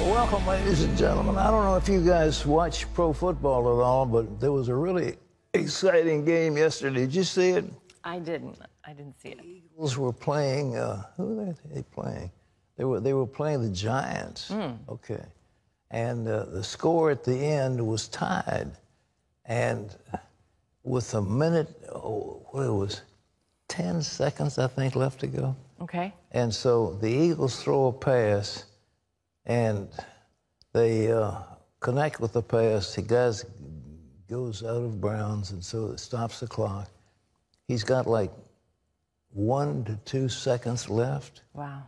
Welcome, ladies and gentlemen. I don't know if you guys watch pro football at all, but there was a really exciting game yesterday. Did you see it? I didn't see it. The Eagles were playing, who were they playing? They were playing the Giants. Okay. And the score at the end was tied. And with a minute, what it was, 10 seconds, I think, left to go. Okay. And so the Eagles throw a pass, and they connect with the pass. The guy goes out of bounds, and so it stops the clock. He's got like 1 to 2 seconds left. Wow.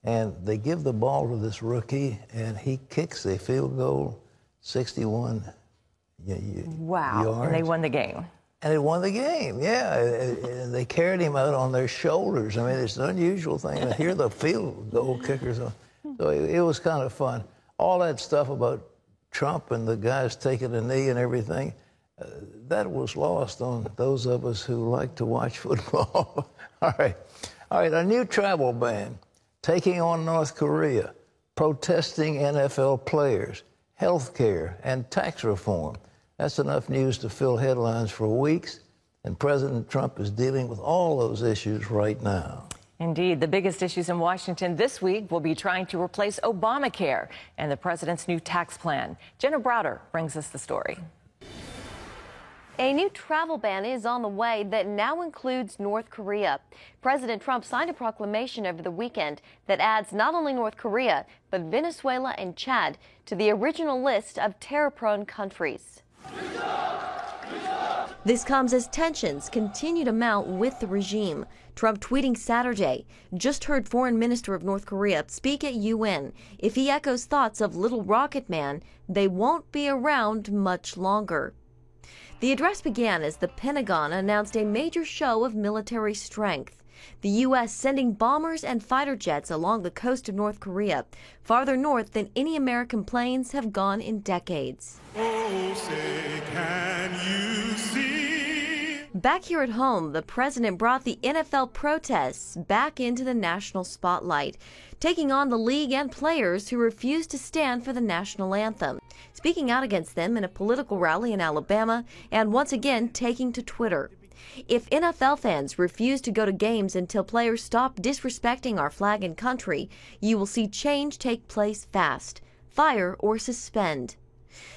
And they give the ball to this rookie, and he kicks a field goal, 61 wow. yards. And they won the game. And they won the game, yeah. And they carried him out on their shoulders. I mean, it's an unusual thing to hear the field goal kickers. So it was kind of fun. All that stuff about Trump and the guys taking a knee and everything, that was lost on those of us who like to watch football. All right, a new travel ban, taking on North Korea, protesting NFL players, health care, and tax reform. That's enough news to fill headlines for weeks, and President Trump is dealing with all those issues right now. Indeed. The biggest issues in Washington this week will be trying to replace Obamacare and the president's new tax plan. Jenna Browder brings us the story. A new travel ban is on the way that now includes North Korea. President Trump signed a proclamation over the weekend that adds not only North Korea, but Venezuela and Chad to the original list of terror-prone countries. This comes as tensions continue to mount with the regime. Trump tweeting Saturday, just heard Foreign Minister of North Korea speak at UN. If he echoes thoughts of Little Rocket Man, they won't be around much longer. The address began as the Pentagon announced a major show of military strength. The U.S. sending bombers and fighter jets along the coast of North Korea, farther north than any American planes have gone in decades. Oh, say, can you see? Back here at home, the president brought the NFL protests back into the national spotlight, taking on the league and players who refused to stand for the national anthem, speaking out against them in a political rally in Alabama, and once again taking to Twitter. If NFL fans refuse to go to games until players stop disrespecting our flag and country, you will see change take place fast. Fire or suspend.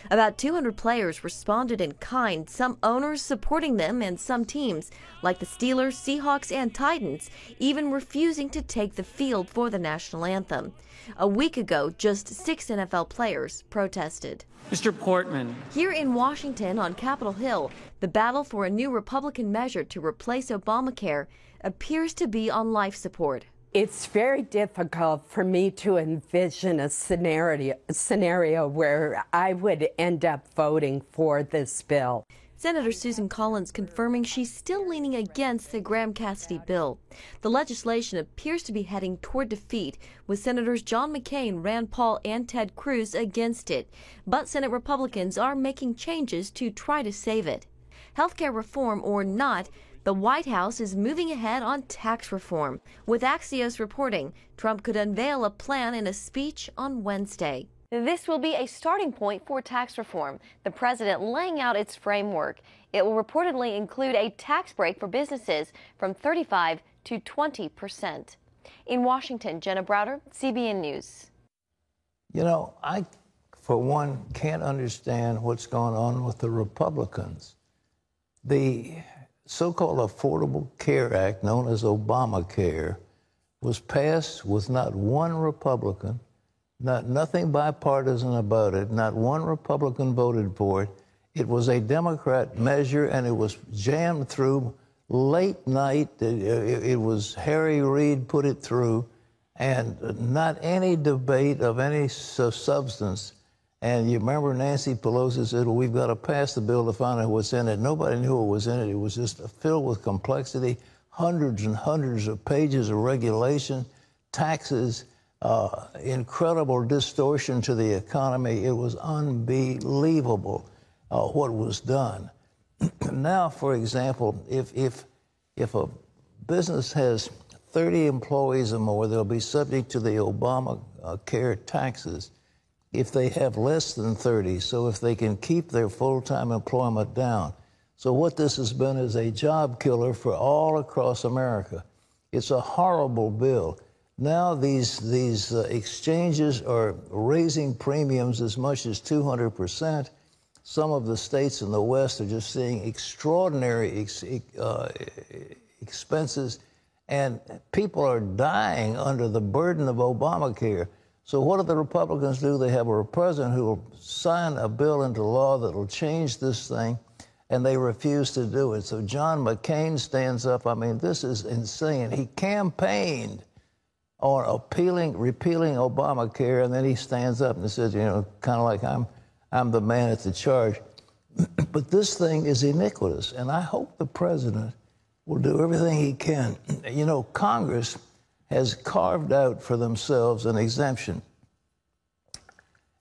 About 200 players responded in kind, some owners supporting them and some teams, like the Steelers, Seahawks, and Titans, even refusing to take the field for the national anthem. A week ago, just 6 NFL players protested. Mr. Portman. Here in Washington on Capitol Hill, the battle for a new Republican measure to replace Obamacare appears to be on life support. It's very difficult for me to envision a scenario where I would end up voting for this bill. Senator Susan Collins confirming she's still leaning against the Graham-Cassidy bill. The legislation appears to be heading toward defeat, with Senators John McCain, Rand Paul, and Ted Cruz against it. But Senate Republicans are making changes to try to save it. Healthcare reform or not, the White House is moving ahead on tax reform. With Axios reporting, Trump could unveil a plan in a speech on Wednesday. This will be a starting point for tax reform, the president laying out its framework. It will reportedly include a tax break for businesses from 35 to 20%. In Washington, Jenna Browder, CBN News. You know, I, for one, can't understand what's going on with the Republicans. The so-called Affordable Care Act, known as Obamacare, was passed with not one Republican, nothing bipartisan about it, not one Republican voted for it. It was a Democrat measure, and it was jammed through late night. It was Harry Reid put it through, and not any debate of any substance. And you remember Nancy Pelosi said, well, we've got to pass the bill to find out what's in it. Nobody knew what was in it. It was just filled with complexity, hundreds and hundreds of pages of regulation, taxes, incredible distortion to the economy. It was unbelievable what was done. Now, for example, if a business has 30 employees or more, they'll be subject to the Obamacare taxes. if they have less than 30, so if they can keep their full-time employment down. So what this has been is a job killer for all across America. It's a horrible bill. Now these exchanges are raising premiums as much as 200%. Some of the states in the West are just seeing extraordinary expenses, and people are dying under the burden of Obamacare. So what do the Republicans do? They have a president who will sign a bill into law that will change this thing, and they refuse to do it. So John McCain stands up. I mean, this is insane. He campaigned on repealing Obamacare, and then he stands up and says, you know, kind of like I'm the man at the charge. But this thing is iniquitous, and I hope the president will do everything he can. You know, Congress has carved out for themselves an exemption.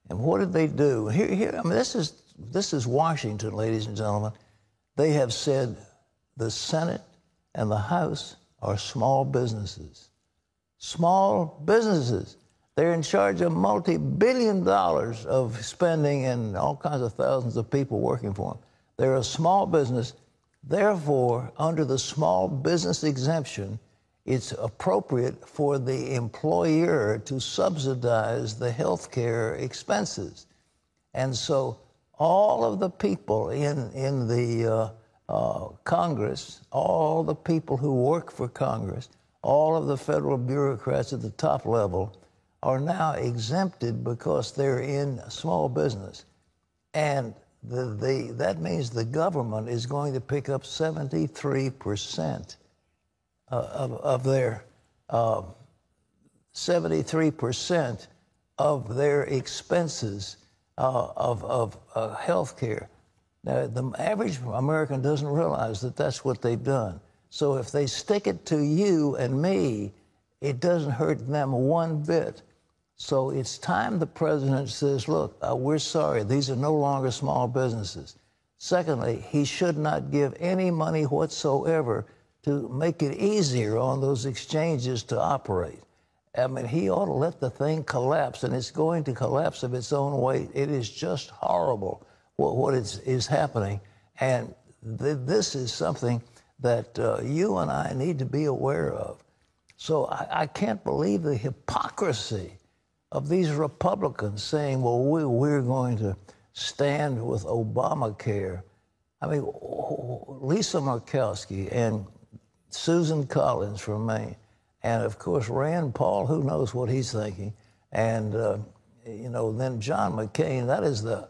And what did they do? Here, I mean, this is Washington, ladies and gentlemen. They have said the Senate and the House are small businesses. Small businesses. They're in charge of multi-billion dollars of spending and all kinds of thousands of people working for them. They're a small business. Therefore, under the small business exemption, it's appropriate for the employer to subsidize the health care expenses. And so all of the people in the Congress, all the people who work for Congress, all of the federal bureaucrats at the top level are now exempted because they're in small business. And that means the government is going to pick up 73% of their 73% of their expenses of health care. Now, the average American doesn't realize that that's what they've done. So if they stick it to you and me, it doesn't hurt them one bit. So it's time the president says, look, we're sorry, these are no longer small businesses. Secondly, he should not give any money whatsoever to make it easier on those exchanges to operate. I mean, he ought to let the thing collapse, and it's going to collapse of its own weight. It is just horrible what is happening. And this is something that you and I need to be aware of. So I can't believe the hypocrisy of these Republicans saying, well, we're going to stand with Obamacare. I mean, Lisa Murkowski and Susan Collins from Maine, and of course Rand Paul, who knows what he's thinking, and you know, then John McCain. That is the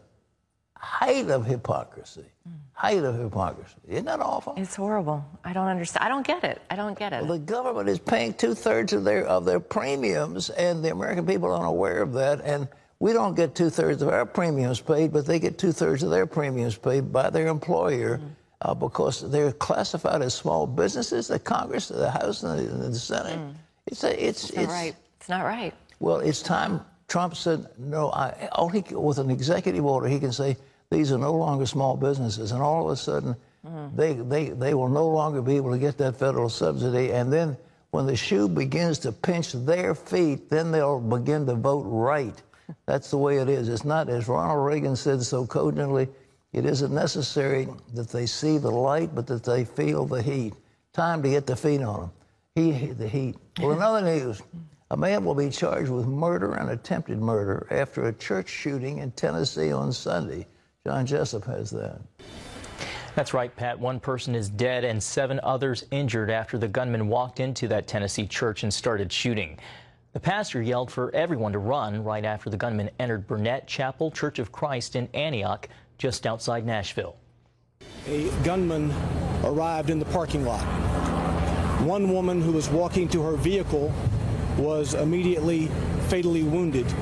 height of hypocrisy. Height of hypocrisy. Isn't that awful? It's horrible. I don't understand. I don't get it. I don't get it. Well, the government is paying 2/3 of their premiums, and the American people aren't aware of that. And we don't get 2/3 of our premiums paid, but they get 2/3 of their premiums paid by their employer. Because they're classified as small businesses, the Congress, the House, and the Senate. It's not right. It's not right. Well, it's time. Trump said, no, only with an executive order, he can say, these are no longer small businesses. And all of a sudden, they will no longer be able to get that federal subsidy. And then when the shoe begins to pinch their feet, then they'll begin to vote right. That's the way it is. It's not, as Ronald Reagan said so cogently, it isn't necessary that they see the light, but that they feel the heat. Time to get the feet on them. The heat. Well, in other news, a man will be charged with murder and attempted murder after a church shooting in Tennessee on Sunday. John Jessup has that. That's right, Pat. One person is dead and 7 others injured after the gunman walked into that Tennessee church and started shooting. The pastor yelled for everyone to run right after the gunman entered Burnett Chapel Church of Christ in Antioch, just outside Nashville. A gunman arrived in the parking lot. One woman who was walking to her vehicle was immediately fatally wounded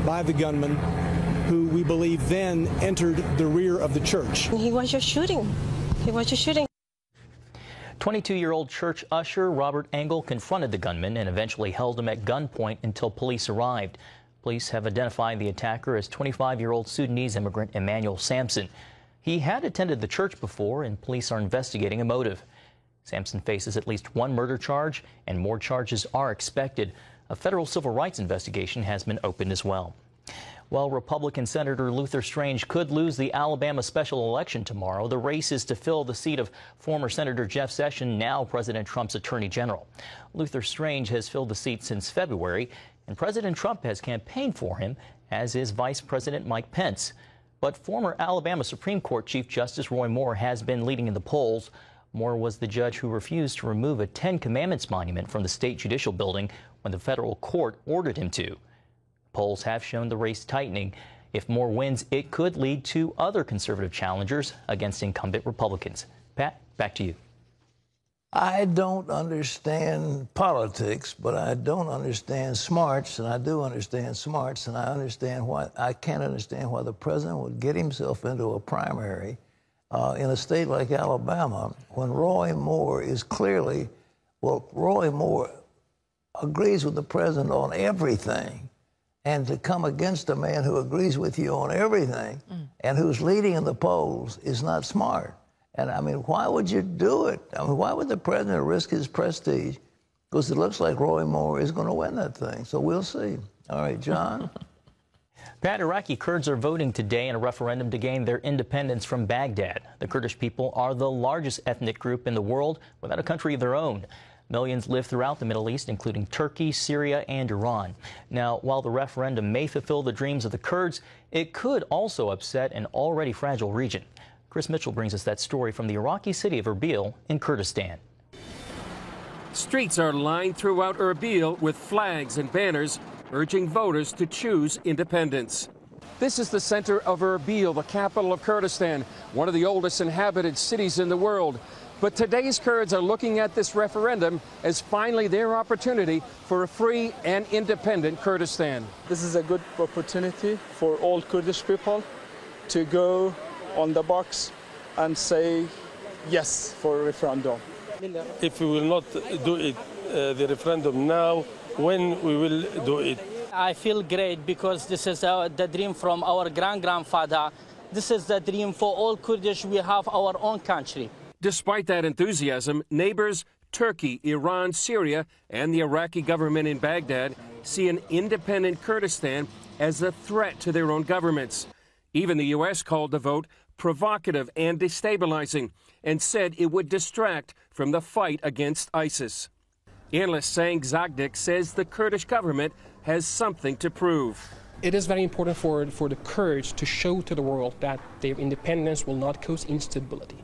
by the gunman, who we believe then entered the rear of the church. He was just shooting. He was just shooting. 22-year-old church usher Robert Engel confronted the gunman and eventually held him at gunpoint until police arrived. Police have identified the attacker as 25-year-old Sudanese immigrant Emmanuel Sampson. He had attended the church before, and police are investigating a motive. Sampson faces at least 1 murder charge, and more charges are expected. A federal civil rights investigation has been opened as well. Well, Republican Senator Luther Strange could lose the Alabama special election tomorrow. The race is to fill the seat of former Senator Jeff Sessions, now President Trump's Attorney General. Luther Strange has filled the seat since February, and President Trump has campaigned for him, as is Vice President Mike Pence. But former Alabama Supreme Court Chief Justice Roy Moore has been leading in the polls. Moore was the judge who refused to remove a Ten Commandments monument from the state judicial building when the federal court ordered him to. Polls have shown the race tightening. If Moore wins, it could lead to other conservative challengers against incumbent Republicans. Pat, back to you. I don't understand politics, but I don't understand smarts, and I do understand smarts, and I can't understand why the president would get himself into a primary in a state like Alabama when Roy Moore is clearly, Roy Moore agrees with the president on everything. And to come against a man who agrees with you on everything and who's leading in the polls is not smart. And, I mean, why would you do it? I mean, why would the president risk his prestige? Because it looks like Roy Moore is going to win that thing. So we'll see. All right, John? Pat, Iraqi Kurds are voting today in a referendum to gain their independence from Baghdad. The Kurdish people are the largest ethnic group in the world without a country of their own. Millions live throughout the Middle East, including Turkey, Syria, and Iran. Now, while the referendum may fulfill the dreams of the Kurds, it could also upset an already fragile region. Chris Mitchell brings us that story from the Iraqi city of Erbil in Kurdistan. Streets are lined throughout Erbil with flags and banners urging voters to choose independence. This is the center of Erbil, the capital of Kurdistan, one of the oldest inhabited cities in the world. But today's Kurds are looking at this referendum as finally their opportunity for a free and independent Kurdistan. This is a good opportunity for all Kurdish people to go on the box and say yes for a referendum. If we will not do it, the referendum now, when we will do it? I feel great because this is the dream from our grandfather. This is the dream for all Kurdish. We have our own country. Despite that enthusiasm, neighbors Turkey, Iran, Syria, and the Iraqi government in Baghdad see an independent Kurdistan as a threat to their own governments. Even the U.S. called the vote provocative and destabilizing and said it would distract from the fight against ISIS. Analyst Sang Zagdik says the Kurdish government has something to prove. It is very important for the Kurds to show to the world that their independence will not cause instability.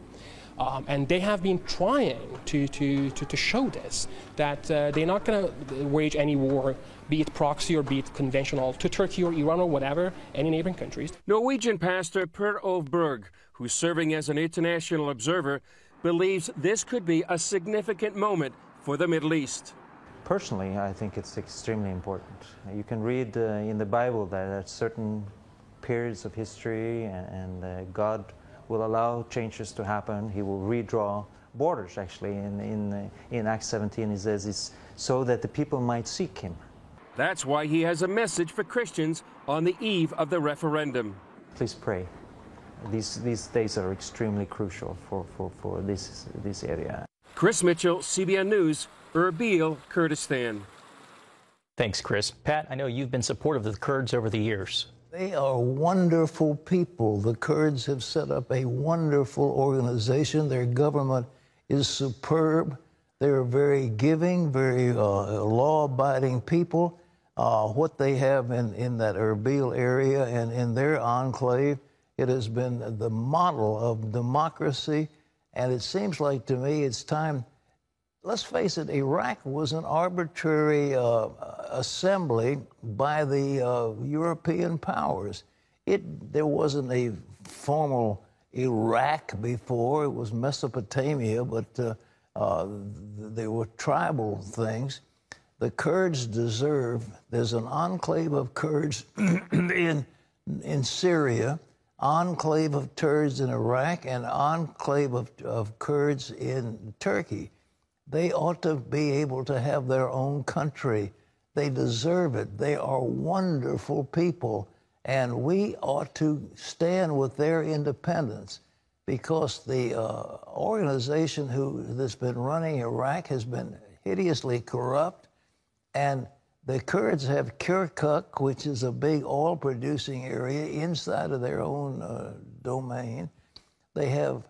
And they have been trying to show this, that they're not going to wage any war, be it proxy or be it conventional, to Turkey or Iran or whatever, any neighboring countries. Norwegian pastor Per Ove Berg, who's serving as an international observer, believes this could be a significant moment for the Middle East. Personally, I think it's extremely important. You can read in the Bible that at certain periods of history and God will allow changes to happen. He will redraw borders, actually. In Acts 17, he says it's so that the people might seek him. That's why he has a message for Christians on the eve of the referendum. Please pray. These days are extremely crucial for this area. Chris Mitchell, CBN News, Erbil, Kurdistan. Thanks, Chris. Pat, I know you've been supportive of the Kurds over the years. They are wonderful people. The Kurds have set up a wonderful organization. Their government is superb. They're very giving, very law-abiding people. What they have in that Erbil area and in their enclave, it has been the model of democracy. And it seems like to me it's time. Let's face it, Iraq was an arbitrary assembly by the European powers. There wasn't a formal Iraq before. It was Mesopotamia, but there were tribal things. The Kurds there's an enclave of Kurds in Syria, enclave of Kurds in Iraq, and enclave of Kurds in Turkey. They ought to be able to have their own country. They deserve it. They are wonderful people. And we ought to stand with their independence because the organization that's been running Iraq has been hideously corrupt. And The Kurds have Kirkuk, which is a big oil-producing area inside of their own domain. They have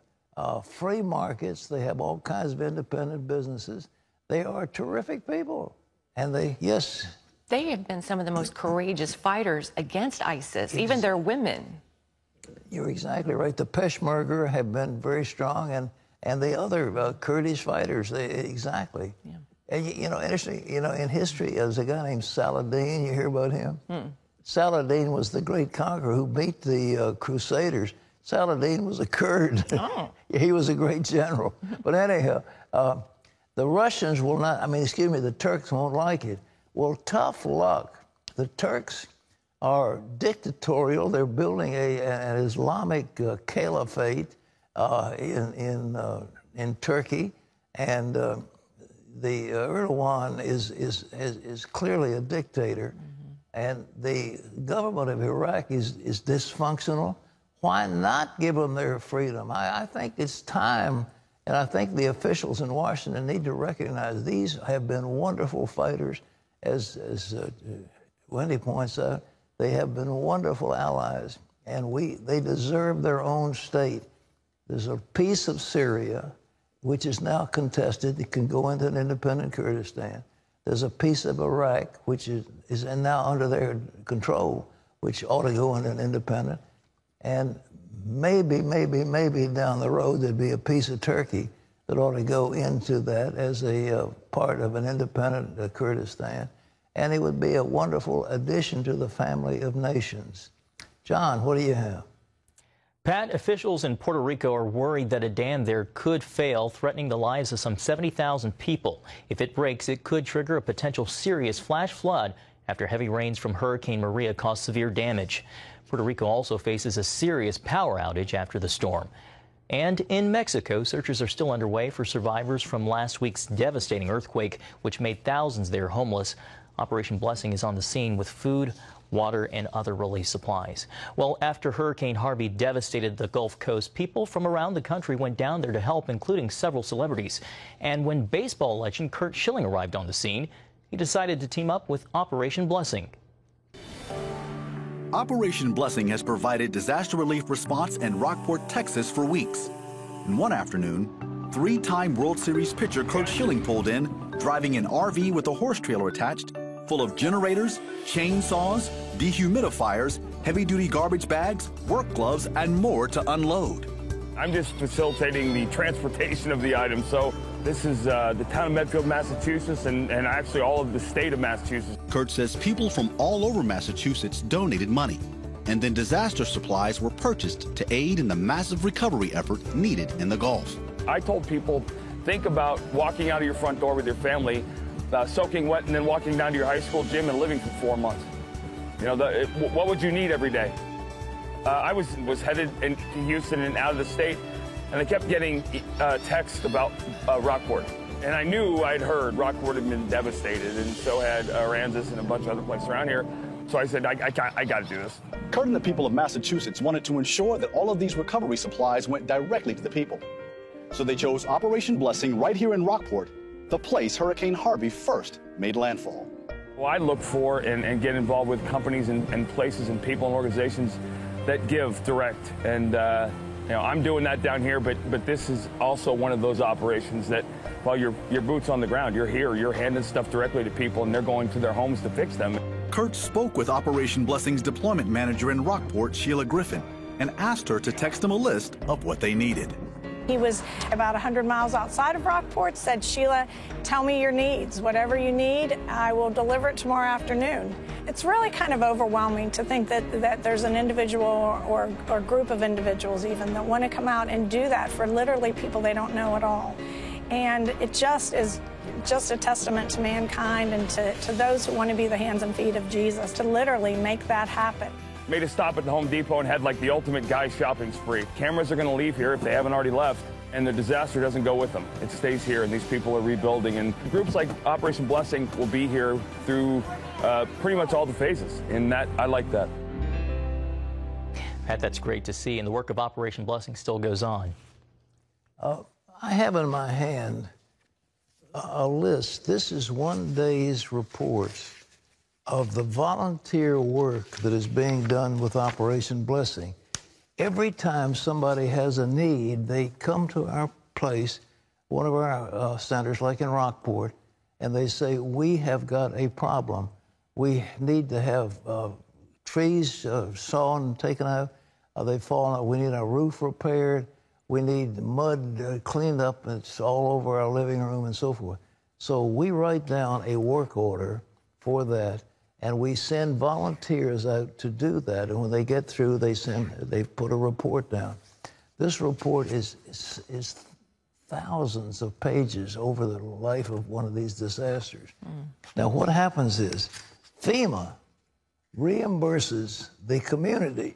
free markets. They have all kinds of independent businesses. They are terrific people. And they have been some of the most courageous fighters against ISIS, even their women. You're exactly right. The Peshmerga have been very strong, and the other Kurdish fighters, exactly. Yeah. And, you know, interesting, you know, in history, there's a guy named Saladin. You hear about him? Saladin was the great conqueror who beat the Crusaders. Saladin was a Kurd. Oh. He was a great general. But anyhow, the Russians will not, the Turks won't like it. Well, tough luck. The Turks are dictatorial. They're building an Islamic caliphate in Turkey, and the Erdogan is clearly a dictator, and the government of Iraq is dysfunctional. Why not give them their freedom? I think it's time, and I think the officials in Washington need to recognize these have been wonderful fighters. As Wendy points out, they have been wonderful allies, and they deserve their own state. There's a piece of Syria which is now contested. It can go into an independent Kurdistan. There's a piece of Iraq which is now under their control, which ought to go into an independent. And maybe down the road there'd be a piece of Turkey that ought to go into that as a part of an independent Kurdistan. And it would be a wonderful addition to the family of nations. John, what do you have? Pat, officials in Puerto Rico are worried that a dam there could fail, threatening the lives of some 70,000 people. If it breaks, it could trigger a potential serious flash flood after heavy rains from Hurricane Maria caused severe damage. Puerto Rico also faces a serious power outage after the storm. And in Mexico, searches are still underway for survivors from last week's devastating earthquake, which made thousands there homeless. Operation Blessing is on the scene with food, water, and other relief supplies. Well, after Hurricane Harvey devastated the Gulf Coast, people from around the country went down there to help, including several celebrities. And when baseball legend Curt Schilling arrived on the scene, he decided to team up with Operation Blessing. Operation Blessing has provided disaster relief response in Rockport, Texas for weeks. And one afternoon, three-time World Series pitcher Curt Schilling pulled in, driving an RV with a horse trailer attached, full of generators, chainsaws, dehumidifiers, heavy-duty garbage bags, work gloves, and more to unload. I'm just facilitating the transportation of the items. So this is the town of Medfield, Massachusetts, and actually all of the state of Massachusetts. Curt says people from all over Massachusetts donated money, and then disaster supplies were purchased to aid in the massive recovery effort needed in the Gulf. I told people, think about walking out of your front door with your family, soaking wet, and then walking down to your high school gym and living for 4 months. You know, what would you need every day? I was headed into Houston and out of the state, and I kept getting texts about Rockport. And I knew I'd heard Rockport had been devastated, and so had Aransas and a bunch of other places around here. So I said, I got to do this. Curt and the people of Massachusetts wanted to ensure that all of these recovery supplies went directly to the people. So they chose Operation Blessing right here in Rockport, the place Hurricane Harvey first made landfall. Well, I look for and get involved with companies and places and people and organizations that give direct. And you know, I'm doing that down here, but this is also one of those operations that while your boots on the ground, you're here, you're handing stuff directly to people, and they're going to their homes to fix them. Curt spoke with Operation Blessing's deployment manager in Rockport, Sheila Griffin, and asked her to text them a list of what they needed. He was about 100 miles outside of Rockport, said, Sheila, tell me your needs. Whatever you need, I will deliver it tomorrow afternoon. It's really kind of overwhelming to think that there's an individual or group of individuals even that want to come out and do that for literally people they don't know at all. And it just is just a testament to mankind and to those who want to be the hands and feet of Jesus to literally make that happen. Made a stop at the Home Depot and had like the ultimate guy shopping spree. Cameras are going to leave here if they haven't already left, and the disaster doesn't go with them. It stays here, and these people are rebuilding. And groups like Operation Blessing will be here through pretty much all the phases, and that I like that. Pat, that's great to see, and the work of Operation Blessing still goes on. I have in my hand a list. This is one day's reports of the volunteer work that is being done with Operation Blessing. Every time somebody has a need, they come to our place, one of our centers, like in Rockport, and they say, we have got a problem. We need to have trees sawn and taken out. They've fallen out. We need our roof repaired. We need mud cleaned up. It's all over our living room and so forth. So we write down a work order for that, and we send volunteers out to do that. And when they get through, they put a report down. This report is thousands of pages over the life of one of these disasters. Now, what happens is FEMA reimburses the community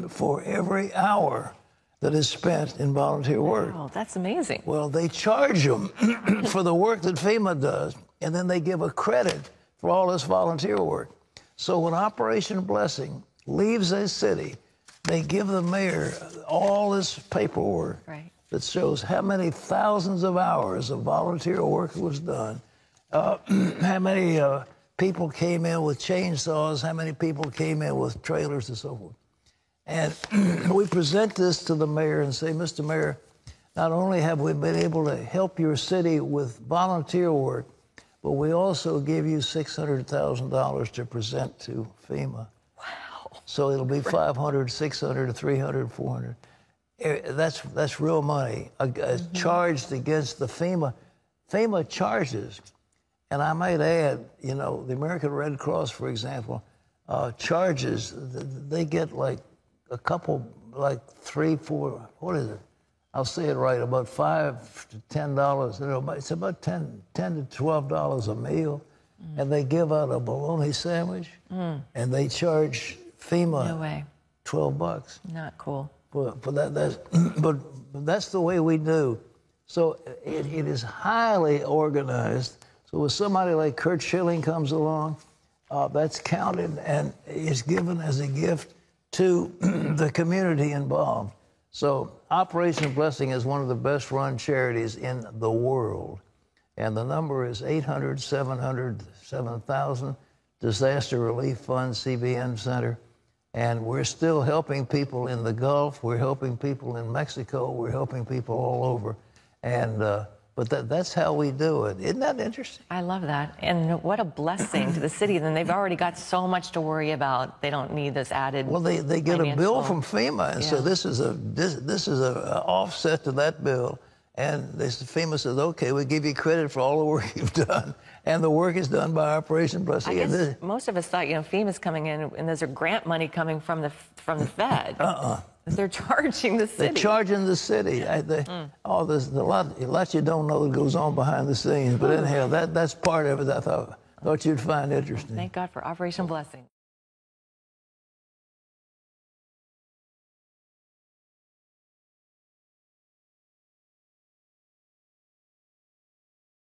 for every hour that is spent in volunteer work. Wow, that's amazing. Well, they charge them for the work that FEMA does, and then they give a credit for all this volunteer work. So when Operation Blessing leaves a city, they give the mayor all this paperwork that shows how many thousands of hours of volunteer work was done, how many people came in with chainsaws, how many people came in with trailers and so forth. And we present this to the mayor and say, Mr. Mayor, not only have we been able to help your city with volunteer work, but we also give you $600,000 to present to FEMA. Wow. So it'll be 500, 600, 300, 400. That's real money charged against the FEMA. FEMA charges, and I might add, you know, the American Red Cross, for example, charges, they get like a couple, like $3, $4, what is it? I'll say it right, about $5 to $10. You know, it's about $10 to $12 a meal, and they give out a bologna sandwich, and they charge FEMA $12. Not cool. But that's the way we do. So it is highly organized. So when somebody like Kurt Schilling comes along, that's counted and is given as a gift to the community involved. So Operation Blessing is one of the best run charities in the world. And the number is 800-700-7000, Disaster Relief Fund, CBN Center. And we're still helping people in the Gulf. We're helping people in Mexico. We're helping people all over. And but that's how we do it. Isn't that interesting? I love that. And what a blessing to the city. Then they've already got so much to worry about. They don't need this added. Well, they get a bill from FEMA, and so this is a offset to that bill. And FEMA says, okay, we give you credit for all the work you've done. And the work is done by Operation Blessing. I guess most of us thought, you know, FEMA's coming in and there's a grant money coming from the Fed. They're charging the city. They're charging the city. There's a lot you don't know that goes on behind the scenes. But anyhow, that's part of it I thought you'd find interesting. Thank God for Operation Blessing.